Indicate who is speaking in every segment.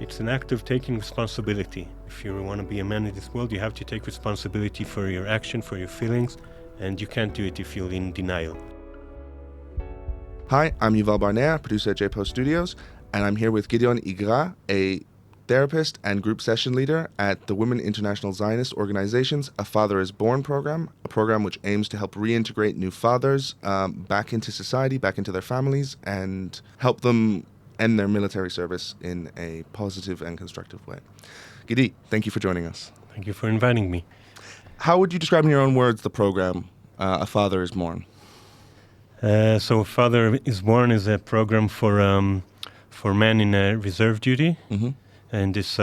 Speaker 1: It's an act of taking responsibility. If you want to be a man in this world, you have to take responsibility for your action, for your feelings, and you can't do it if you're in denial.
Speaker 2: Hi, I'm Yuval Barnea, producer at JPost Studios, and I'm here with Gideon Igra, a therapist and group session leader at the International Zionist Organization's A Father is Born program, a program which aims to help reintegrate new fathers back into society, back into their families, and help them end their military service in a positive and constructive way. Gidi, thank you for joining us.
Speaker 1: Thank you for inviting me.
Speaker 2: How would you describe in your own words the program, A Father is Born?
Speaker 1: So A Father is Born is a program for men in reserve duty in this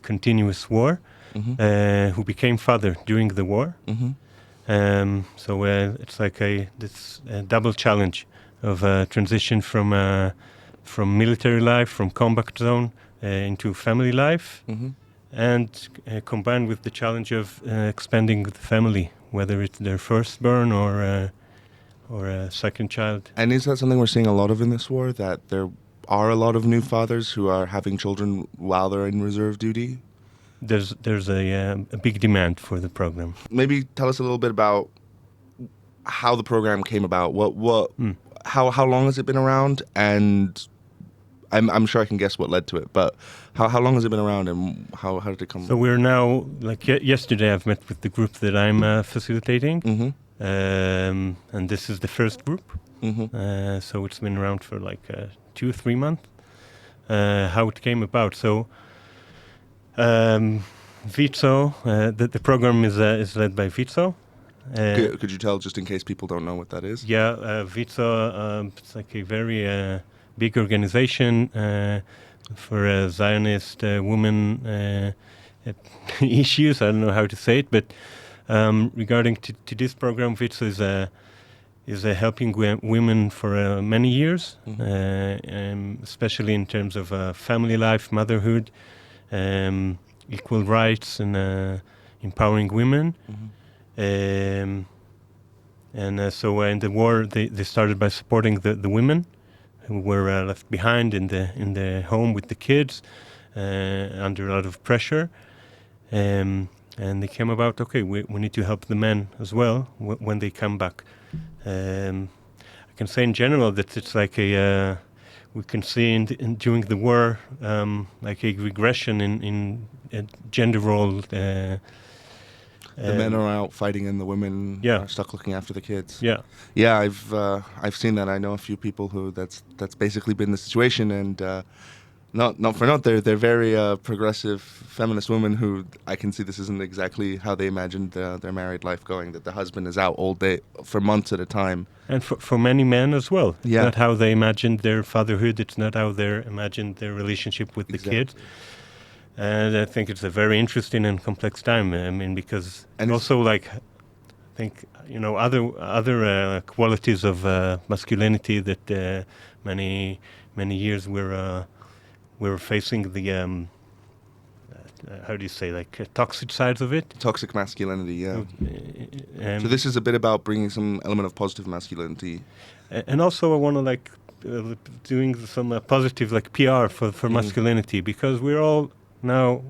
Speaker 1: continuous war who became father during the war. So it's like this double challenge of transition from military life, from combat zone into family life, and combined with the challenge of expanding the family, whether it's their firstborn or a second child.
Speaker 2: And is that something we're seeing a lot of in this war, that there are a lot of new fathers who are having children while they're in reserve duty?
Speaker 1: There's a big demand for the program.
Speaker 2: Maybe tell us a little bit about how the program came about. How long has it been around? And I'm sure I can guess what led to it, but how long has it been around, and how did it come?
Speaker 1: So we're now, like yesterday I've met with the group that I'm facilitating, and this is the first group. So it's been around for like 2 or 3 months. How it came about. So WIZO, the program is led by WIZO.
Speaker 2: Could you tell, just in case people don't know what that is?
Speaker 1: Yeah, WIZO, it's like a very big organization for Zionist women issues. I don't know how to say it, but regarding to this program, WIZO is helping women for many years, especially in terms of family life, motherhood, equal rights, and empowering women. So in the war, they started by supporting the women who were left behind in the home with the kids under a lot of pressure. And they came about, okay, we need to help the men as well when they come back. I can say in general that it's like we can see during the war like a regression in gender role.
Speaker 2: The men are out fighting and the women are stuck looking after the kids. Yeah, I've seen that. I know a few people who that's basically been the situation, and not for naught, they're very progressive feminist women who I can see this isn't exactly how they imagined their married life going, that the husband is out all day for months at a time.
Speaker 1: And for many men as well. It's not how they imagined their fatherhood, it's not how they imagined their relationship with the kids. And I think it's a very interesting and complex time. I mean, because also, like, I think, other qualities of masculinity that many years we're facing the how do you say, like toxic sides of it?
Speaker 2: Toxic masculinity, yeah. So this is a bit about bringing some element of positive masculinity.
Speaker 1: And also I want to doing some positive PR for masculinity, because we're all now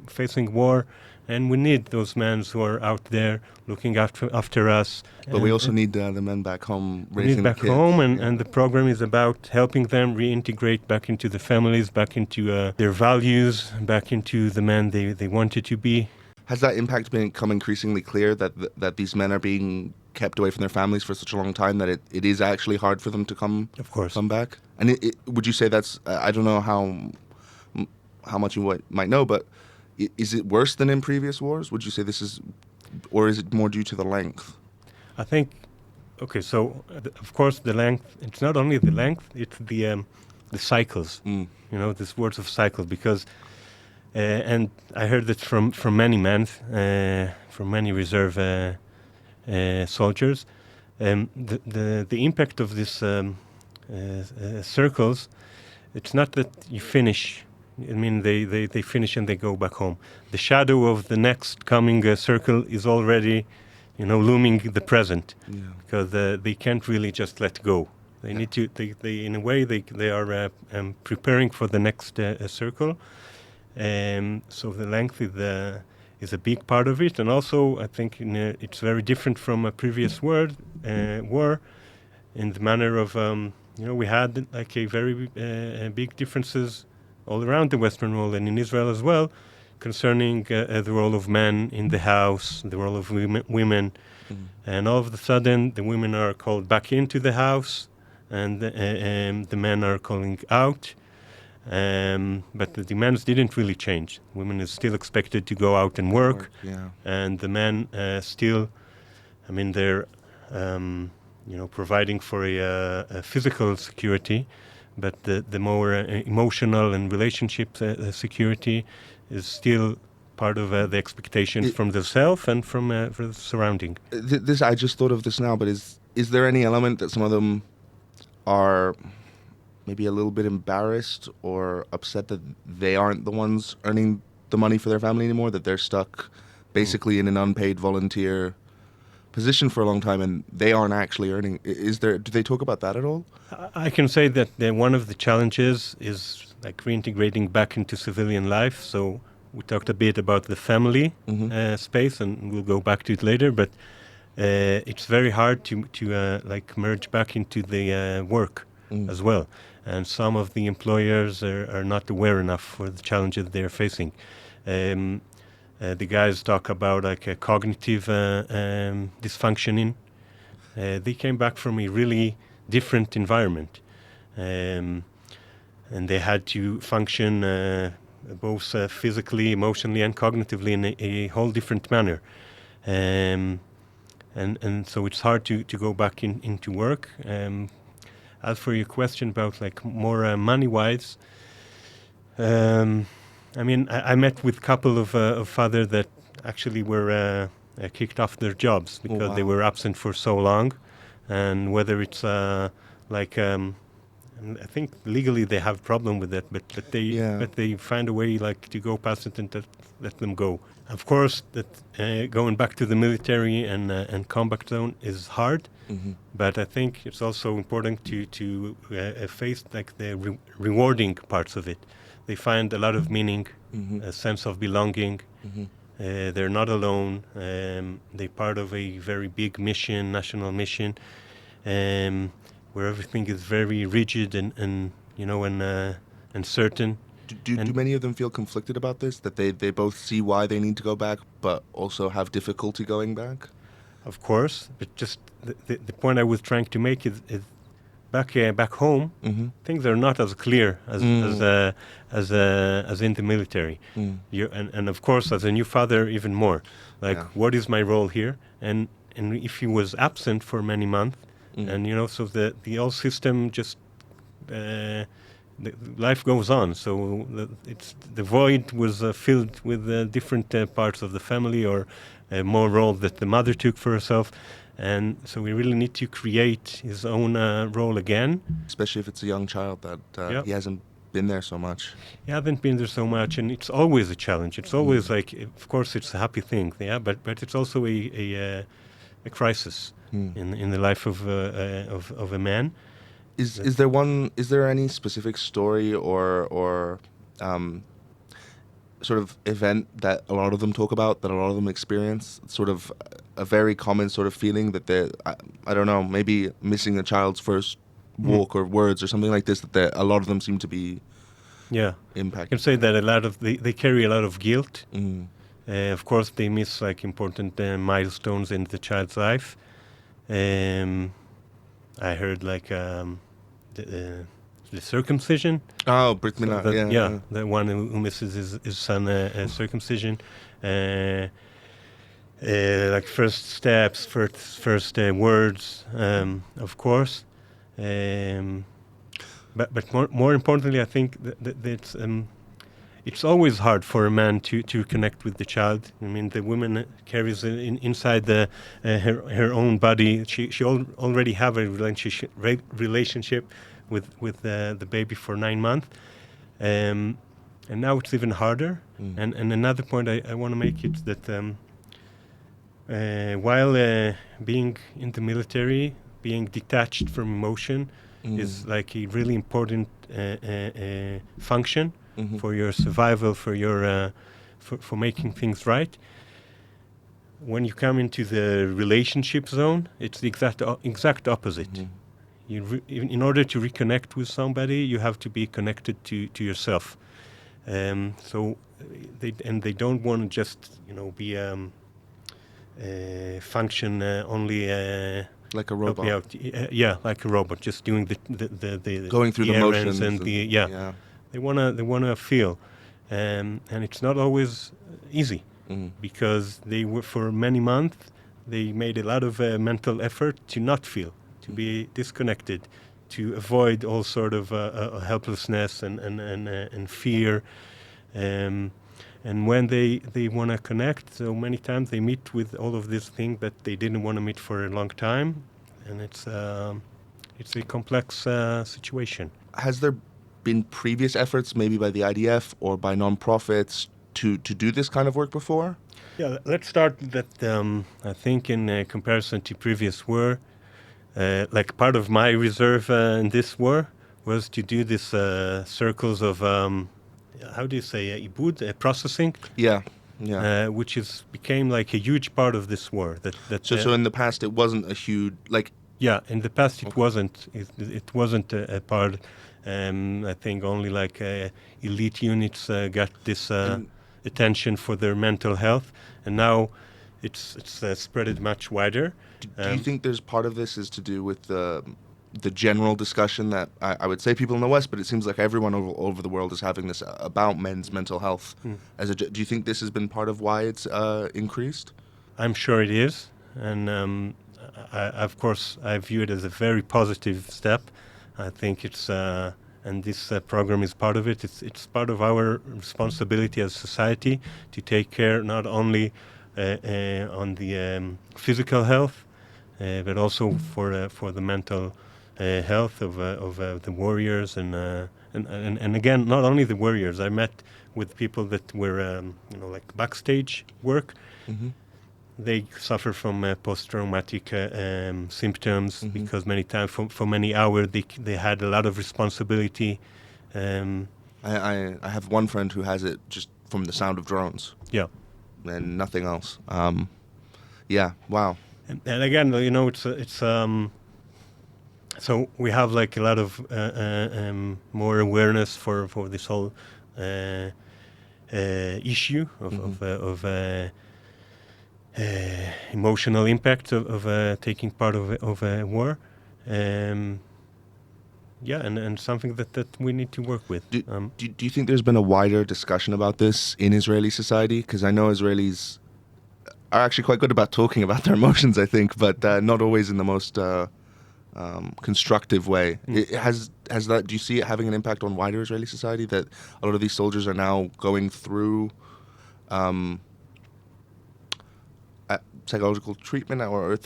Speaker 1: facing war, and we need those men who are out there looking after us.
Speaker 2: But we also need the men back home raising the kids.
Speaker 1: Home, and the program is about helping them reintegrate back into the families, back into their values, back into the men they wanted to be.
Speaker 2: Has that impact become increasingly clear that these men are being kept away from their families for such a long time that it is actually hard for them to come back? And would you say that's, I don't know how much you might know, but is it worse than in previous wars? Would you say this is, or is it more due to the length?
Speaker 1: I think, okay, so of course the length, it's not only the length, it's the cycles, this words of cycle, because, and I heard that from many men, from many reserve soldiers, the impact of this circles, it's not that you finish. I mean, they finish and they go back home. The shadow of the next coming circle is already, looming the present, because they can't really just let go. They need to. They in a way they are preparing for the next circle. So the length is a big part of it, and also I think it's very different from a previous war, in the manner of we had like a very big differences all around the Western world and in Israel as well, concerning the role of men in the house, the role of women, and all of a sudden the women are called back into the house, and the men are calling out. But the demands didn't really change. Women is still expected to go out and work, and the men still, I mean, they're providing for a physical security, but the more emotional and relationship security is still part of the expectations from themselves and from the surrounding.
Speaker 2: This I just thought of this now, but is there any element that some of them are maybe a little bit embarrassed or upset that they aren't the ones earning the money for their family anymore, that they're stuck basically in an unpaid volunteer position for a long time and they aren't actually earning? Do they talk about that at all?
Speaker 1: I can say that one of the challenges is like reintegrating back into civilian life. So we talked a bit about the family space, and we'll go back to it later, but it's very hard to like merge back into the work as well. And some of the employers are not aware enough for the challenges they're facing. The guys talk about like a cognitive dysfunctioning. They came back from a really different environment, and they had to function both physically, emotionally, and cognitively in a whole different manner. And so it's hard to go back into work. As for your question about like more money-wise, I mean, I met with a couple of fathers that actually were kicked off their jobs because they were absent for so long, and whether it's like I think legally they have a problem with that, but they find a way like to go past it and let them go. Of course, that going back to the military and combat zone is hard, but I think it's also important to face like the rewarding parts of it. They find a lot of meaning, a sense of belonging. They're not alone. They're part of a very big mission, national mission, where everything is very rigid and certain.
Speaker 2: Do many of them feel conflicted about this? That they both see why they need to go back, but also have difficulty going back?
Speaker 1: Of course, but just the point I was trying to make is back home, things are not as clear as in the military. And of course, as a new father, even more. Like, what is my role here? And if he was absent for many months, and so the whole system just life goes on. So the void was filled with different parts of the family, or more role that the mother took for herself. And so we really need to create his own role again.
Speaker 2: Especially if it's a young child that he hasn't been there so much.
Speaker 1: He hasn't been there so much, and it's always a challenge. It's always like, of course, it's a happy thing, but it's also a crisis in the life of a man.
Speaker 2: Is there any specific story or sort of event that a lot of them talk about, that a lot of them experience, sort of a very common sort of feeling that they're, I don't know, maybe missing a child's first walk or words or something like this, that a lot of them seem to be impacted?
Speaker 1: I can say that a lot of they carry a lot of guilt. Of course, they miss like important milestones in the child's life. I heard like the circumcision.
Speaker 2: Oh, Brit Milah,
Speaker 1: the one who misses his son circumcision. Like first steps, first words, of course. But more importantly, I think that it's always hard for a man to connect with the child. I mean, the woman carries inside her own body. She already have a relationship with the baby for 9 months, and now it's even harder. And another point I want to make is that while being in the military, being detached from emotion, is like a really important function for your survival, for your for making things right. When you come into the relationship zone, it's the exact opposite. In order to reconnect with somebody, you have to be connected to yourself. So they don't want to just be function only
Speaker 2: like a robot.
Speaker 1: Out. Yeah, like a robot, just doing the
Speaker 2: going through the
Speaker 1: errands
Speaker 2: motions
Speaker 1: and they wanna feel, and it's not always easy because they were for many months they made a lot of mental effort to not feel, to be disconnected, to avoid all sort of helplessness and fear. And when they want to connect, so many times they meet with all of these things that they didn't want to meet for a long time, and it's a complex situation.
Speaker 2: Has there been previous efforts, maybe by the IDF or by nonprofits, to do this kind of work before?
Speaker 1: Yeah, let's start that. I think in comparison to previous war, like part of my reserve in this war was to do this circles of how do you say ibud, processing?
Speaker 2: Yeah.
Speaker 1: Which became like a huge part of this war.
Speaker 2: So in the past it wasn't a huge
Speaker 1: Yeah, in the past it wasn't. It wasn't a part. I think only like elite units got this attention for their mental health, and now it's spreaded much wider.
Speaker 2: Do you think there's part of this is to do with the general discussion that I would say people in the West, but it seems like everyone over the world is having this about men's mental health? Do you think this has been part of why it's increased?
Speaker 1: I'm sure it is, and of course I view it as a very positive step. I think it's and this program is part of it. It's part of our responsibility as society to take care not only on the physical health, but also for the mental health of the warriors and again, not only the warriors. I met with people that were like backstage work. They suffer from post-traumatic symptoms because many times for many hours they had a lot of responsibility.
Speaker 2: I have one friend who has it just from the sound of drones.
Speaker 1: Yeah.
Speaker 2: And nothing else. Yeah. Wow.
Speaker 1: And again, it's so we have like a lot of more awareness for this whole issue of emotional impact of taking part of a war. And something that we need to work with.
Speaker 2: Do you think there's been a wider discussion about this in Israeli society? Because I know Israelis are actually quite good about talking about their emotions, I think, but not always in the most constructive way. Has that? Do you see it having an impact on wider Israeli society that a lot of these soldiers are now going through psychological treatment or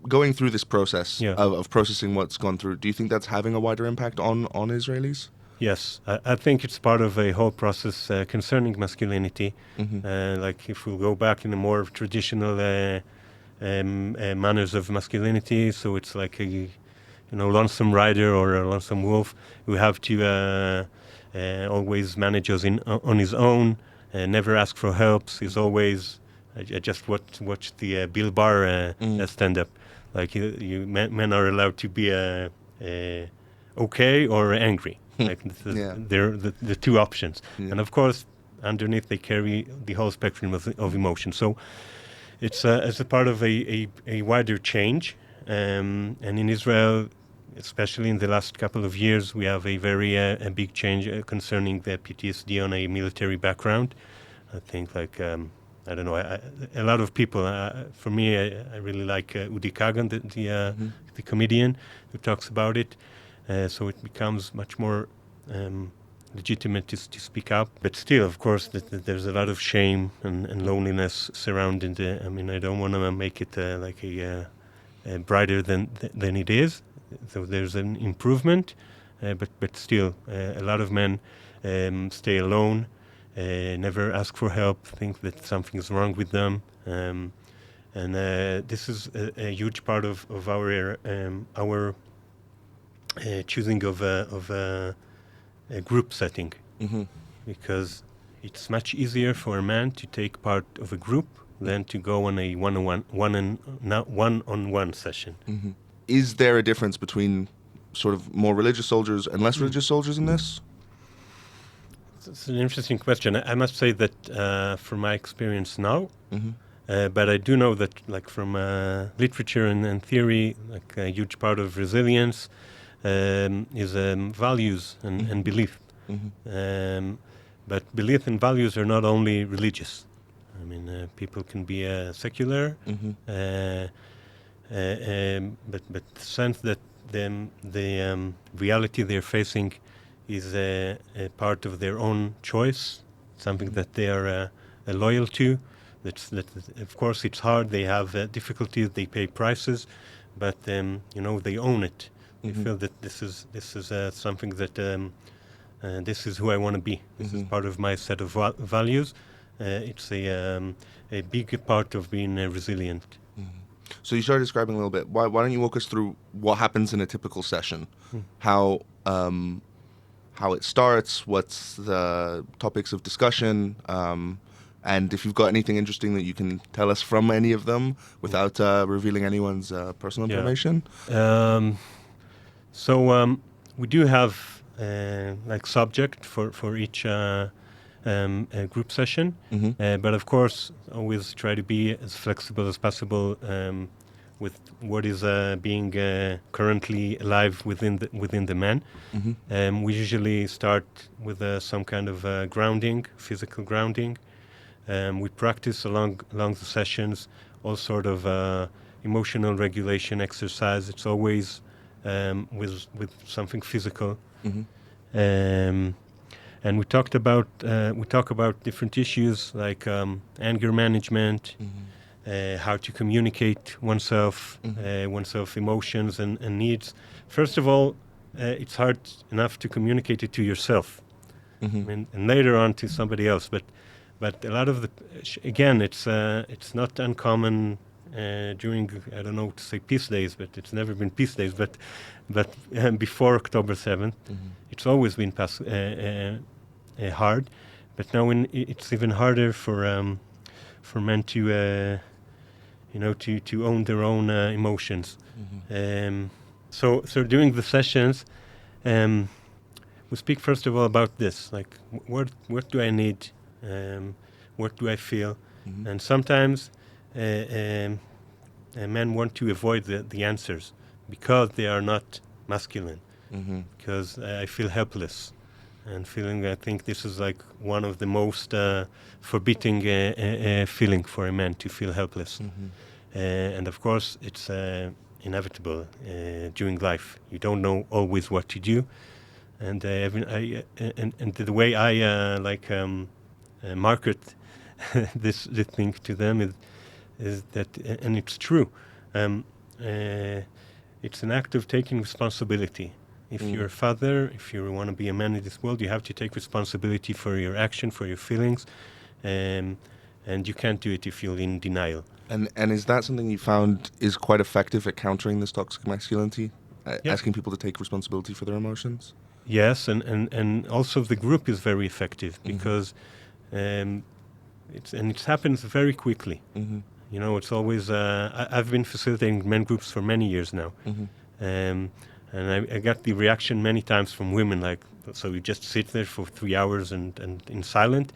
Speaker 2: going through this process of processing what's gone through? Do you think that's having a wider impact on Israelis?
Speaker 1: Yes, I think it's part of a whole process concerning masculinity. Like if we go back in the more traditional manners of masculinity, so it's like a lonesome rider or a lonesome wolf who have to always manage on his own, never ask for help. He's always I just watched the Bill Barr stand-up. Like men are allowed to be okay or angry. Like they're the two options. And of course, underneath they carry the whole spectrum of emotion. So it's as a part of a wider change. And in Israel, especially in the last couple of years, we have a very a big change concerning the PTSD on a military background. I think like I don't know. A lot of people. For me, I really like Udi Kagan, the comedian, who talks about it. So it becomes much more legitimate to speak up. But still, of course, there's a lot of shame and loneliness surrounding the. I mean, I don't want to make it like a brighter than it is. So there's an improvement, but still, a lot of men stay alone. Never ask for help, think that something is wrong with them, and this is a huge part of our choosing of a group setting, because it's much easier for a man to take part of a group than to go on a one-on-one session.
Speaker 2: Is there a difference between sort of more religious soldiers and less religious soldiers in this?
Speaker 1: It's an interesting question. I must say that from my experience now, but I do know that, like, from literature and theory, like a huge part of resilience is values and belief. But belief and values are not only religious. I mean, people can be secular, but the sense that the reality they're facing is a part of their own choice, something that they are loyal to. That of course it's hard. They have difficulties. They pay prices, but they own it. They feel that this is something that this is who I want to be. This is part of my set of values. It's a big part of being resilient.
Speaker 2: So you started describing a little bit. Why don't you walk us through what happens in a typical session? How it starts, what's the topics of discussion, and if you've got anything interesting that you can tell us from any of them without revealing anyone's personal information.
Speaker 1: So we do have like subject for each group session, but of course always try to be as flexible as possible with what is being currently alive within the man. We usually start with some kind of grounding, physical grounding. We practice along the sessions all sort of emotional regulation exercise. It's always with something physical. And we talk about different issues like anger management, how to communicate oneself emotions and needs. First of all, it's hard enough to communicate it to yourself, and later on to somebody else. But a lot of it's not uncommon during, I don't know to say peace days, but it's never been peace days. But before October 7th, it's always been hard. But now it's even harder for men to to own their own emotions. So during the sessions, we speak first of all about this, like what do I need, what do I feel, and sometimes men want to avoid the answers because they are not masculine, because I feel helpless. And I think this is like one of the most forbidding feeling for a man, to feel helpless. And of course, it's inevitable during life. You don't know always what to do, and the way I market this thing to them is that, and it's true. It's an act of taking responsibility. If you're a father, if you want to be a man in this world, you have to take responsibility for your action, for your feelings, and you can't do it if you're in denial.
Speaker 2: And is that something you found is quite effective at countering this toxic masculinity, asking people to take responsibility for their emotions?
Speaker 1: Yes, and also the group is very effective because it happens very quickly. It's always I've been facilitating men groups for many years now. And I got the reaction many times from women, like, so you just sit there for 3 hours and in silent.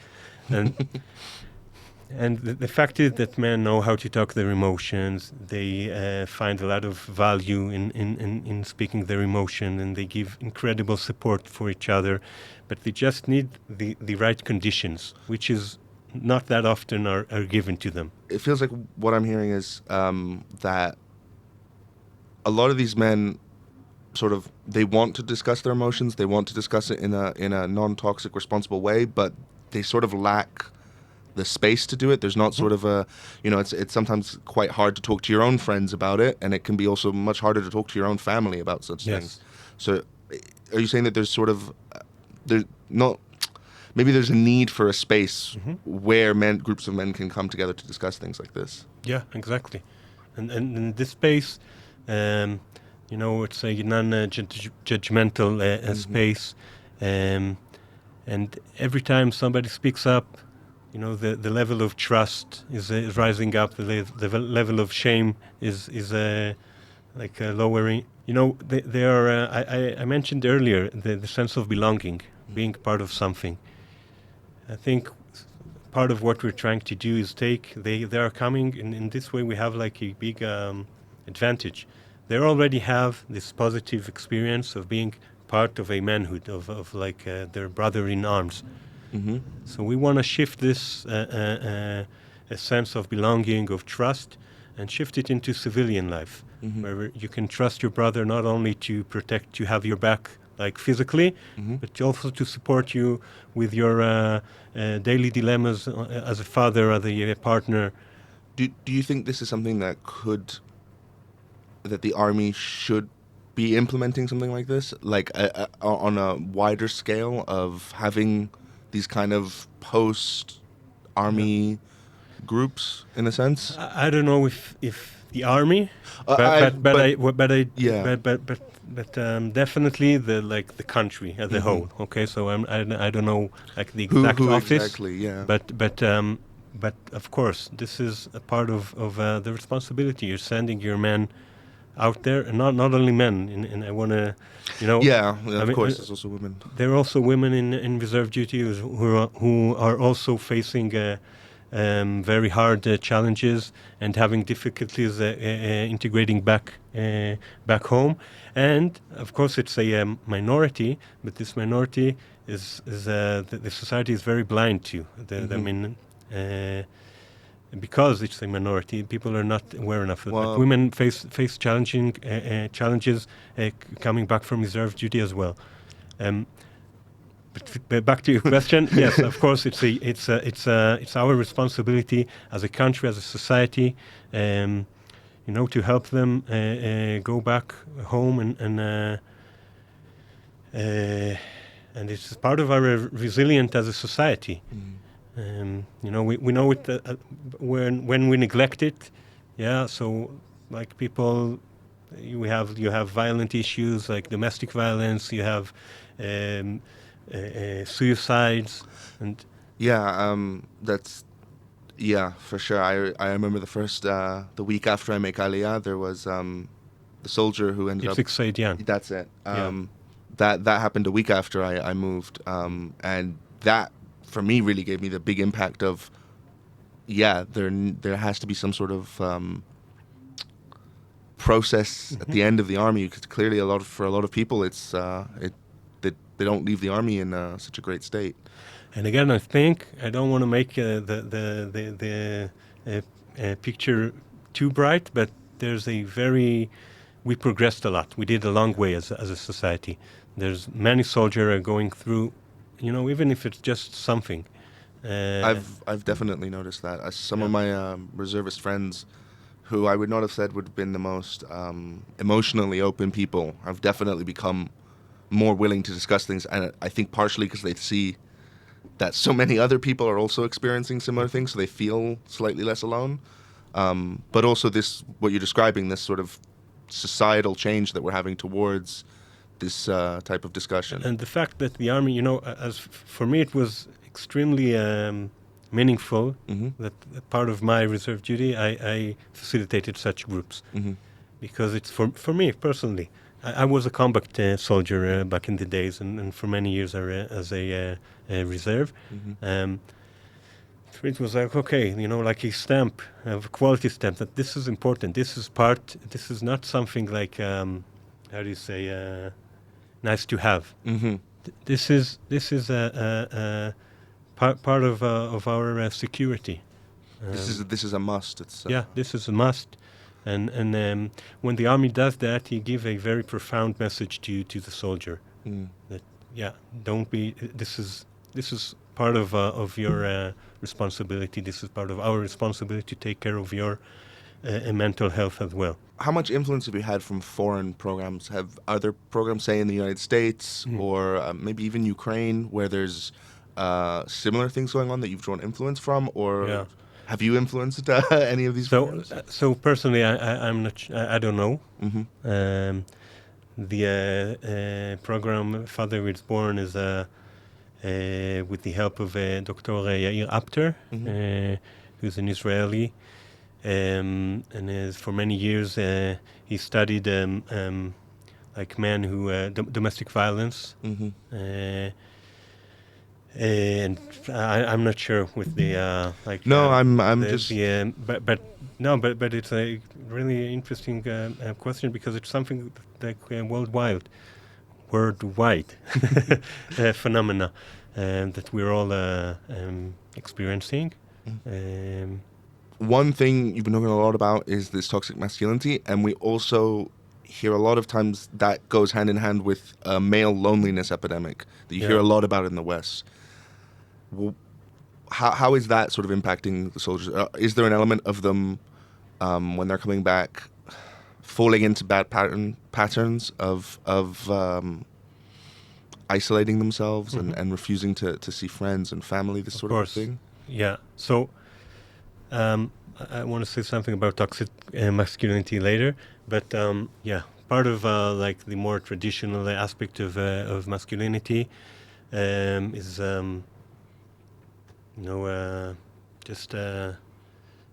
Speaker 1: And the fact is that men know how to talk their emotions. They find a lot of value in speaking their emotion, and they give incredible support for each other. But they just need the right conditions, which is not that often are given to them.
Speaker 2: It feels like what I'm hearing is that a lot of these men sort of, they want to discuss their emotions, they want to discuss it in a non-toxic, responsible way, but they sort of lack the space to do it. There's not sort of a, it's sometimes quite hard to talk to your own friends about it, and it can be also much harder to talk to your own family about such things. So are you saying that there's sort of, maybe there's a need for a space where groups of men can come together to discuss things like this?
Speaker 1: Yeah, exactly. And in this space, it's a non-judgmental space, and every time somebody speaks up, the level of trust is rising up. The level of shame is lowering. They are. I mentioned earlier the sense of belonging, being part of something. I think part of what we're trying to do is they are coming in this way. We have like a big advantage. They already have this positive experience of being part of a manhood, of their brother in arms.
Speaker 2: Mm-hmm.
Speaker 1: So we want to shift this a sense of belonging, of trust, and shift it into civilian life, where you can trust your brother not only to protect, to have your back, like physically, but also to support you with your daily dilemmas as a father, as a partner.
Speaker 2: Do you think this is something that the army should be implementing something like this, like on a wider scale of having these kind of post-army groups, in a sense?
Speaker 1: I don't know if the army,
Speaker 2: but
Speaker 1: definitely the country as a whole. Okay, so I don't know like the exact
Speaker 2: who
Speaker 1: office,
Speaker 2: exactly, yeah.
Speaker 1: But of course this is a part of the responsibility. You're sending your men out there, and not only men. And I want to,
Speaker 2: Of course, there's also women.
Speaker 1: There are also women in reserve duty who are also facing very hard challenges and having difficulties integrating back home. And of course, it's a minority, but this minority is the society is very blind to. I mean. Because it's a minority, people are not aware enough. But women face challenging challenges coming back from reserve duty as well. But back to your question, yes, of course, it's our responsibility as a country, as a society, to help them go back home and it's part of our resilience as a society. We know it when we neglect it, so like people, you have violent issues like domestic violence, you have suicides, and
Speaker 2: for sure. I remember the week after I make Aliyah, there was the soldier who ended up. That's it. That happened a week after I moved, and that, for me, really gave me the big impact of, there has to be some sort of process at the end of the army, because clearly for a lot of people, it's they don't leave the army in such a great state.
Speaker 1: And again, I think I don't want to make the picture too bright, but we progressed a lot. We did a long way as a society. There's many soldiers are going through, even if it's just something.
Speaker 2: I've definitely noticed that. Some of my reservist friends, who I would not have said would have been the most emotionally open people, have definitely become more willing to discuss things. And I think partially because they see that so many other people are also experiencing similar things, so they feel slightly less alone. But also what you're describing, this sort of societal change that we're having towards this type of discussion.
Speaker 1: And the fact that the army, as for me, it was extremely meaningful that part of my reserve duty, I facilitated such groups. Because it's for me personally. I was a combat soldier back in the days, and for many years as a reserve. It was like, okay, like a stamp, a quality stamp, that this is important. This is not something like, how do you say, nice to have. This is a part of our security.
Speaker 2: This is a must.
Speaker 1: This is a must. And when the army does that, he gives a very profound message to the soldier that don't be. This is part of your responsibility. This is part of our responsibility to take care of your mental health as well.
Speaker 2: How much influence have you had from foreign programs? Are there programs, say, in the United States or maybe even Ukraine, where there's similar things going on that you've drawn influence from? Or Have you influenced any of these programs?
Speaker 1: So personally, I'm not. I don't know.
Speaker 2: Mm-hmm.
Speaker 1: The program Father is Born is with the help of Dr. Yair Apter, who's an Israeli, and for many years he studied like men who domestic violence.
Speaker 2: Mm-hmm.
Speaker 1: And I'm not sure with the like.
Speaker 2: No, I'm just.
Speaker 1: But it's a really interesting question because it's something like worldwide phenomena that we're all experiencing.
Speaker 2: One thing you've been talking a lot about is this toxic masculinity, and we also hear a lot of times that goes hand in hand with a male loneliness epidemic that you hear a lot about in the West. How is that sort of impacting the soldiers? Is there an element of them when they're coming back falling into bad patterns of isolating themselves and refusing to see friends and family, this sort of thing?
Speaker 1: Yeah. So I want to say something about toxic masculinity later, but part of like the more traditional aspect of masculinity is just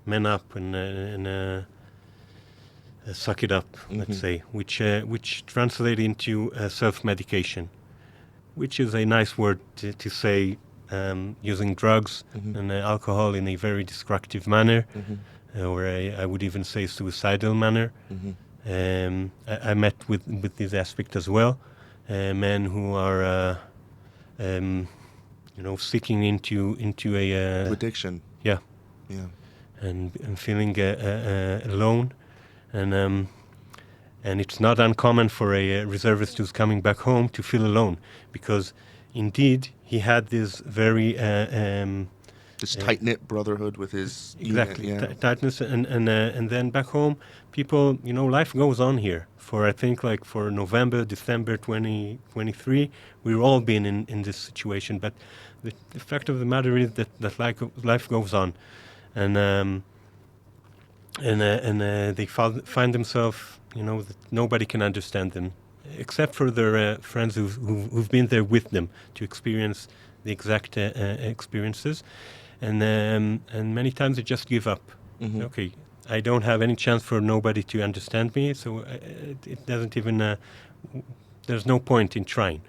Speaker 1: man up and suck it up, let's say, which translate into self-medication, which is a nice word to say, using drugs and alcohol in a very destructive manner, or I would even say suicidal manner. I met with this aspect as well, men who are seeking into a
Speaker 2: addiction.
Speaker 1: Yeah. And feeling alone, and it's not uncommon for a reservist who's coming back home to feel alone, because indeed he had this very
Speaker 2: this tight-knit brotherhood with his
Speaker 1: tightness, and then back home, people, life goes on here. For I think like for November, December 2023, we've all been in this situation. But the fact of the matter is that life goes on, and they find themselves, that nobody can understand them, except for their friends who've been there with them to experience the exact experiences. And many times they just give up. Okay, I don't have any chance for nobody to understand me, so it doesn't even. There's no point in trying.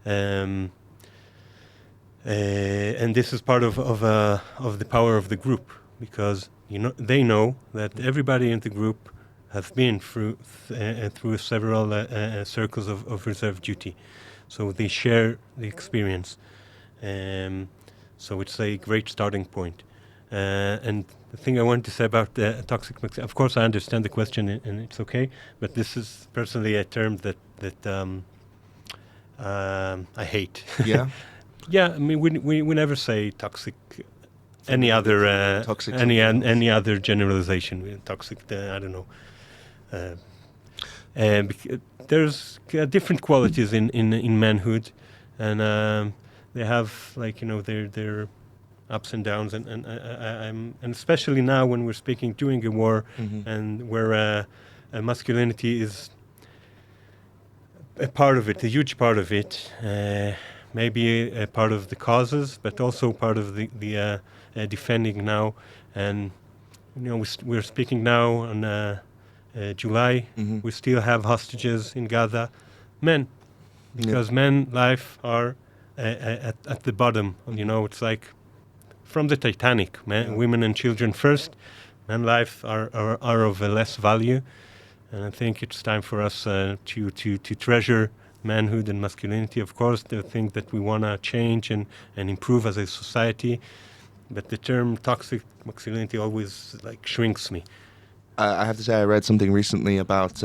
Speaker 1: And this is part of the power of the group, because they know that everybody in the group has been through several circles of reserve duty, so they share the experience. So it's a great starting point. And the thing I wanted to say about toxic masculinity, of course I understand the question and it's okay, but this is personally a term that I hate.
Speaker 2: Yeah?
Speaker 1: Yeah, I mean, we never say toxic, any other generalization. Toxic, I don't know. There's different qualities in manhood, and they have, like, their ups and downs, and especially now when we're speaking during a war, and where masculinity is a part of it, a huge part of it, maybe a part of the causes, but also part of the defending now. And we're speaking now on July. We still have hostages in Gaza, men, because men life are at the bottom. It's like from the Titanic, women and children first. Men life are of a less value, and I think it's time for us to treasure manhood and masculinity. Of course, there are things that we want to change and improve as a society, but the term toxic masculinity always shrinks me.
Speaker 2: I have to say, I read something recently about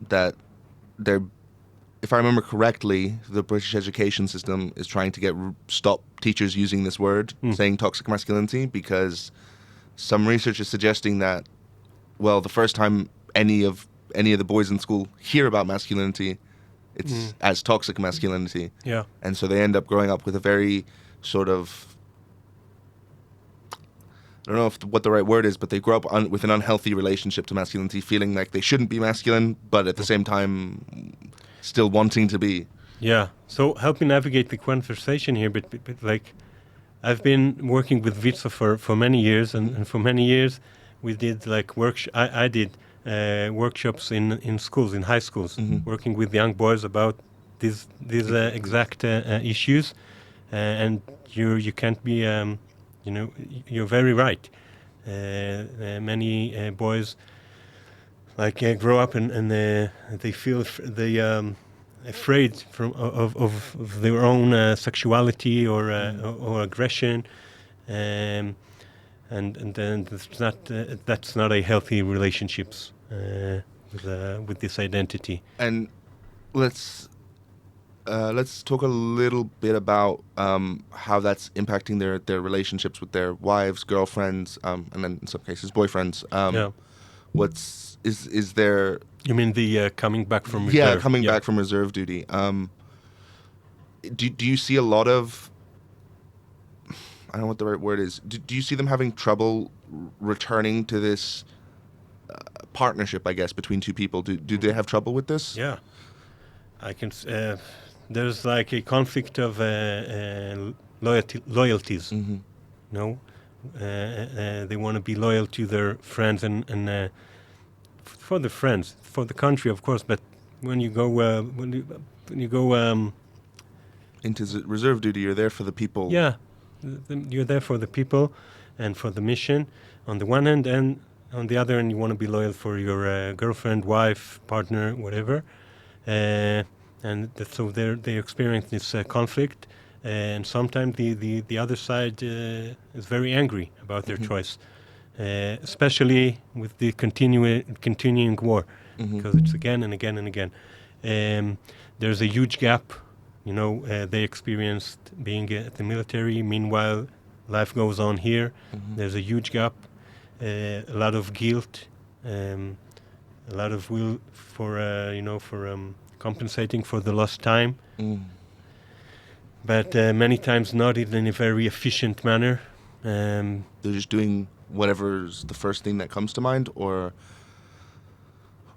Speaker 2: that there, if I remember correctly, the British education system is trying to stop teachers using this word, saying toxic masculinity, because some research is suggesting that, well, the first time any of the boys in school hear about masculinity, it's as toxic masculinity.
Speaker 1: Yeah.
Speaker 2: And so they end up growing up with a very sort of I don't know what the right word is, but they grow up with an unhealthy relationship to masculinity, feeling like they shouldn't be masculine, but at the same time, still wanting to be.
Speaker 1: Yeah. So help me navigate the conversation here, but like, I've been working with WIZO for many years, and for many years we did like I did workshops in schools, in high schools, working with young boys about these exact issues, and you can't be you're very right. Many boys grow up and they feel afraid of their own sexuality or aggression, and then that's not a healthy relationships with this identity.
Speaker 2: And let's talk a little bit about how that's impacting their relationships with their wives, girlfriends, and then in some cases boyfriends. Is there?
Speaker 1: You mean the coming back from reserve?
Speaker 2: Yeah, coming back from reserve duty. Do you see a lot of? I don't know what the right word is. Do you see them having trouble returning to this partnership, I guess, between two people? Do they have trouble with this?
Speaker 1: Yeah, I can. There's like a conflict of loyalties. No, they want to be loyal to their friends and for the friends, for the country, of course. But when you go
Speaker 2: into reserve duty, you're there for the people.
Speaker 1: Yeah, you're there for the people and for the mission on the one hand, and on the other hand, you want to be loyal for your girlfriend, wife, partner, whatever. So they experience this conflict, and sometimes the other side is very angry about their choice, especially with the continuing war, because it's again and again and again. There's a huge gap. They experienced being at the military. Meanwhile, life goes on here. There's a huge gap, a lot of guilt, a lot of will for compensating for the lost time. But many times not in a very efficient manner.
Speaker 2: They're just doing whatever's the first thing that comes to mind, or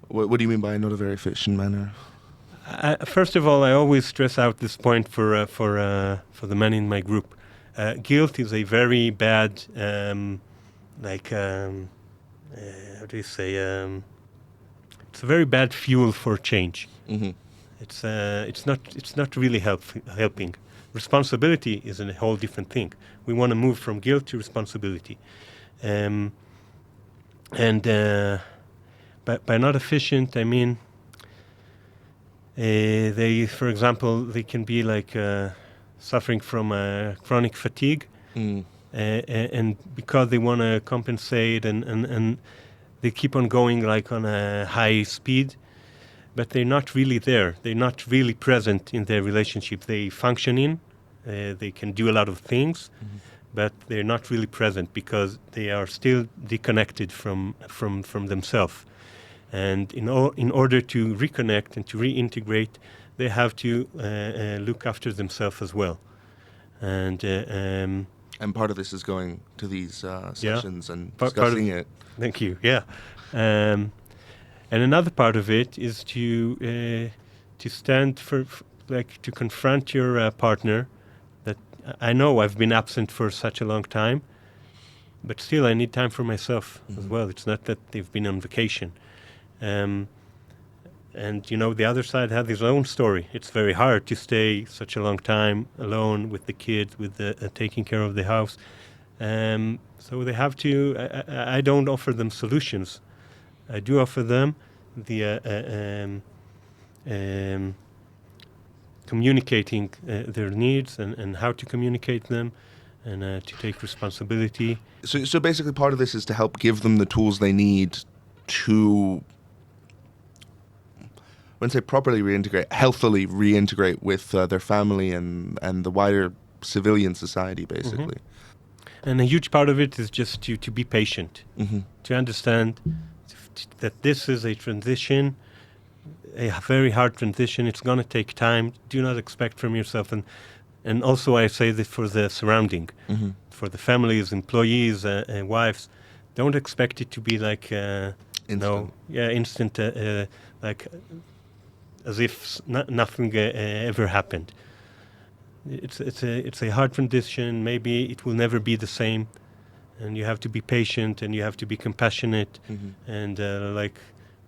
Speaker 2: what do you mean by not a very efficient manner?
Speaker 1: First of all, I always stress out this point for the men in my group. Guilt is a very bad, how do you say? It's a very bad fuel for change. It's not really helping. Responsibility is a whole different thing. We want to move from guilt to responsibility, but by not efficient, I mean. For example, they can be suffering from chronic fatigue, and because they want to compensate, and they keep on going on a high speed, but they're not really there. They're not really present in their relationship. They function they can do a lot of things, but they're not really present because they are still disconnected from themselves. And in order to reconnect and to reintegrate, they have to look after themselves as well. And
Speaker 2: part of this is going to these sessions and discussing it.
Speaker 1: Thank you. Yeah, and another part of it is to stand to confront your partner. That I know I've been absent for such a long time, but still I need time for myself as well. It's not that they've been on vacation. And the other side has his own story. It's very hard to stay such a long time alone with the kids, with taking care of the house. So they have to. I don't offer them solutions. I do offer them the communicating their needs and how to communicate them, and to take responsibility.
Speaker 2: So basically, part of this is to help give them the tools they need to. When say properly reintegrate, healthily reintegrate with their family and the wider civilian society, basically.
Speaker 1: And a huge part of it is just to be patient, to understand that this is a transition, a very hard transition. It's going to take time. Do not expect from yourself. And also I say that for the surrounding, for the families, employees, and wives, don't expect it to be like instant, like as if nothing ever happened. It's a hard transition. Maybe it will never be the same, and you have to be patient and you have to be compassionate, and like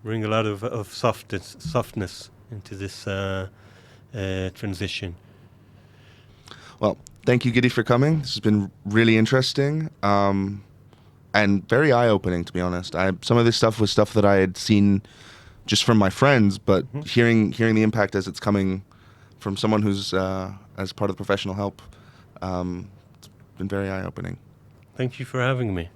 Speaker 1: bring a lot of softness into this transition.
Speaker 2: Well, thank you, Gidi, for coming. This has been really interesting and very eye-opening, to be honest. Some of this stuff was stuff that I had seen just from my friends, but hearing the impact as it's coming from someone who's as part of the professional help, it's been very eye-opening.
Speaker 1: Thank you for having me.